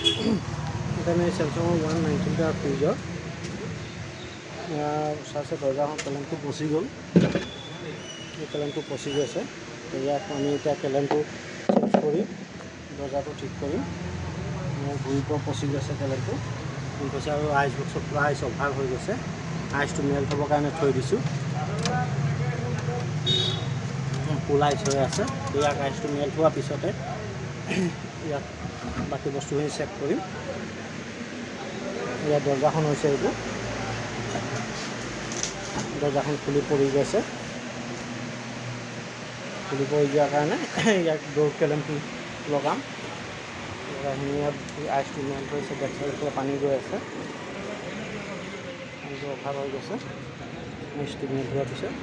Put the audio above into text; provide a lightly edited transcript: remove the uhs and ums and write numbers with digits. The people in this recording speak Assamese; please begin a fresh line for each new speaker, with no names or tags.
এখানে স্যামসাঙৰ 119 ফ্ৰিজৰ চাইছে দৰ্জাখন কেলেমটো পচি গ'ল। এই কেলেমটো পচি গৈছে। ইয়াক আমি এতিয়া কেলেমটো চেঞ্জ কৰি দৰ্জাটো ঠিক কৰিম। ঘূৰিৰ পৰা পচি গৈছে কেলেমটো গৈছে আৰু আইচ বক্সত পুৰা আইচ অভাৰ হৈ গৈছে। আইচটো মেল্ট হ'বৰ কাৰণে থৈ দিছোঁ। ফুল আইচ হৈ আছে। ইয়াক আইচটো মেল্ট হোৱাৰ পিছতে ইয়াত বাকী বস্তুখিনি চেক কৰিম। ইয়াত দৰ্জাখন হৈছে এইটো। দৰ্জাখন খুলি পৰি গৈছে। খুলি পৰি যোৱাৰ কাৰণে ইয়াক ড'ৰ কেলেমটো লগাম। ইয়াত আইচটো মেল্ট হৈছে। বেক চাইডৰ পানী গৈ আছে। পানীটো অভাৰ হৈ গৈছে। আইচটো মেল্ট হোৱাৰ পিছত